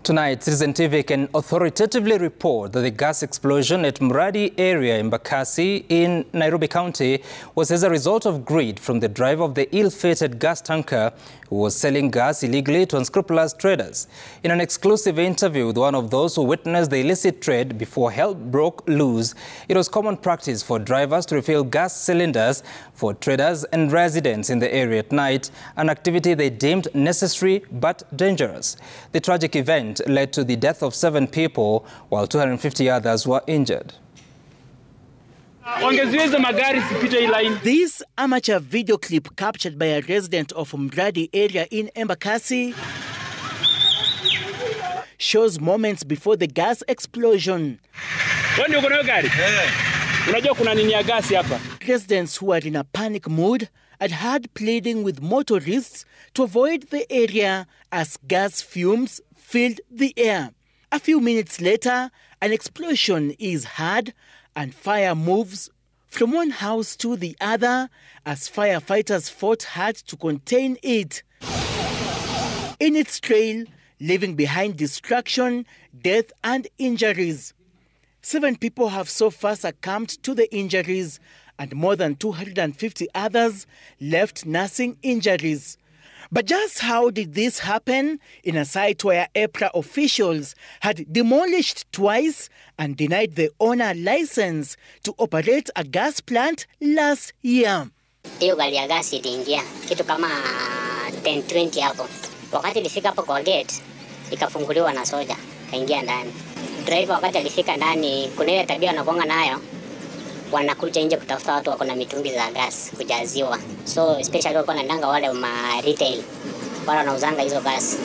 Tonight, Citizen TV can authoritatively report that the gas explosion at Muradi area in Embakasi in Nairobi County was as a result of greed from the driver of the ill-fated gas tanker who was selling gas illegally to unscrupulous traders. In an exclusive interview with one of those who witnessed the illicit trade before hell broke loose, it was common practice for drivers to refill gas cylinders for traders and residents in the area at night, an activity they deemed necessary but dangerous. The tragic event led to the death of 7 people, while 250 others were injured. This amateur video clip captured by a resident of Muradi area in Embakasi shows moments before the gas explosion. Residents who are in a panic mood had had pleading with motorists to avoid the area as gas fumes filled the air. A few minutes later, an explosion is heard and fire moves from one house to the other as firefighters fought hard to contain it. In its trail, leaving behind destruction, death and injuries. 7 people have so far succumbed to the injuries and more than 250 others left nursing injuries. But just how did this happen in a site where EPRA officials had demolished twice and denied the owner license to operate a gas plant last year? Hiyo gari ya gas iliingia kitu kama 10:20 hapo. Wakati ilifika hapo kwa gate, ikafunguliwa na soja, kaingia ndani. Driver wakati alifika ndani, kuna ile tabia wanakuanga nayo, wanakuja nje kutafuta watu wako na mitungi za gas kujaziwa. So especially wako wanadanga wale ma retail, wale wanauzanga hizo gas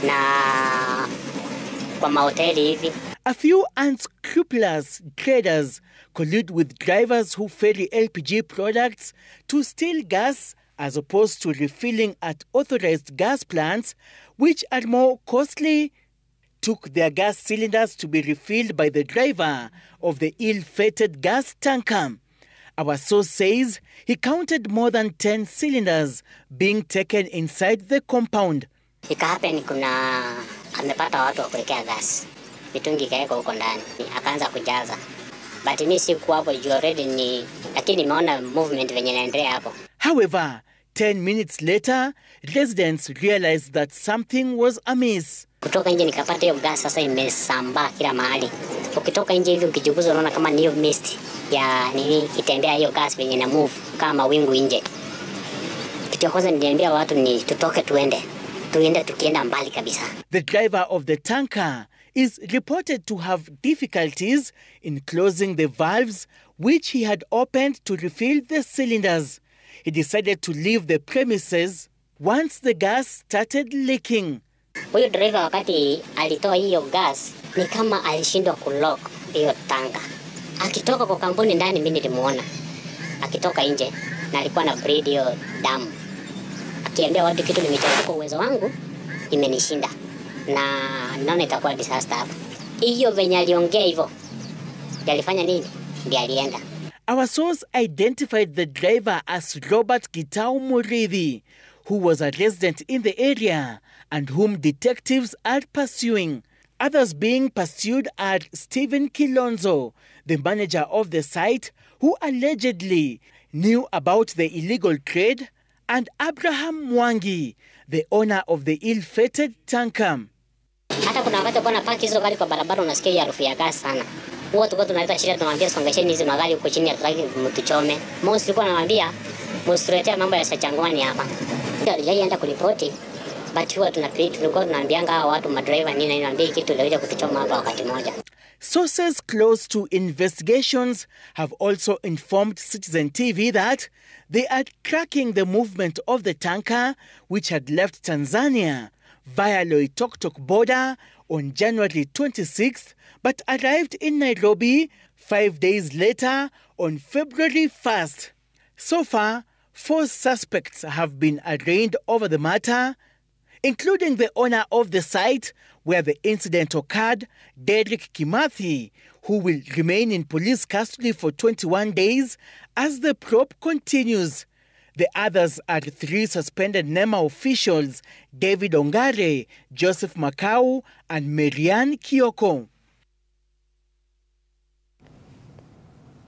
na kwa mahoteli hivi. A few unscrupulous traders collude with drivers who ferry LPG products to steal gas as opposed to refilling at authorized gas plants, which are more costly, took their gas cylinders to be refilled by the driver of the ill-fated gas tanker. Our source says he counted more than 10 cylinders being taken inside the compound. Ikahappen kuna amepata watu wa kuwekea gas. Mitungi kaeka huko ndani. Akaanza kujaza. But mimi sikuwa hapo juu already ni lakini nimeona movement venye inaendelea hapo. However, 10 minutes later, residents realized that something was amiss. Kutoka nje nikapata hiyo gas sasa imesambaa kila mahali. Ukitoka nje hivi ukichunguza unaona kama ni hiyo mist ya nini itembea hiyo gas venye na move kama wingu nje. Kitu ya kwanza niliambia watu ni tutoke tuende tukienda mbali kabisa. The driver of the tanker is reported to have difficulties in closing the valves which he had opened to refill the cylinders. He decided to leave the premises once the gas started leaking. Huyo driver wakati alitoa hiyo gas ni kama alishindwa kulock hiyo tanka. Akitoka kwa kampuni ndani mimi nilimuona. Akitoka nje na alikuwa na breed hiyo damu. Akiambia watu kitu nimejaribu kwa uwezo wangu imenishinda na naona itakuwa disaster hapa. Hiyo venye aliongea hivyo. Alifanya nini? Ndiye alienda. Our source identified the driver as Robert Gitau Muridhi, who was a resident in the area and whom detectives are pursuing. Others being pursued are Stephen Kilonzo, the manager of the site, who allegedly knew about the illegal trade, and Abraham Mwangi, the owner of the ill-fated tanker. Hata kuna wakati kuna paki hizo gari kwa barabara unasikia harufu ya gas sana. Watu kwa tunaleta shida tunamwambia songesheni hizo magari huko chini hatutaki mtuchome. Mosi alikuwa anamwambia msituletee mambo ya Sachangwani hapa. Ndio alienda kuripoti. But huwa tulikuwa tunaambianga hao watu madriver nini niambie kitu leo kutuchoma hapa wakati mmoja. Sources close to investigations have also informed Citizen TV that they are tracking the movement of the tanker which had left Tanzania via Loitoktok border on January 26th but arrived in Nairobi 5 days later on February 1st. So far, 4 suspects have been arraigned over the matter, including the owner of the site where the incident occurred, Derek Kimathi, who will remain in police custody for 21 days as the probe continues. The others are 3 suspended NEMA officials, David Ongare, Joseph Makau, and Marianne Kioko.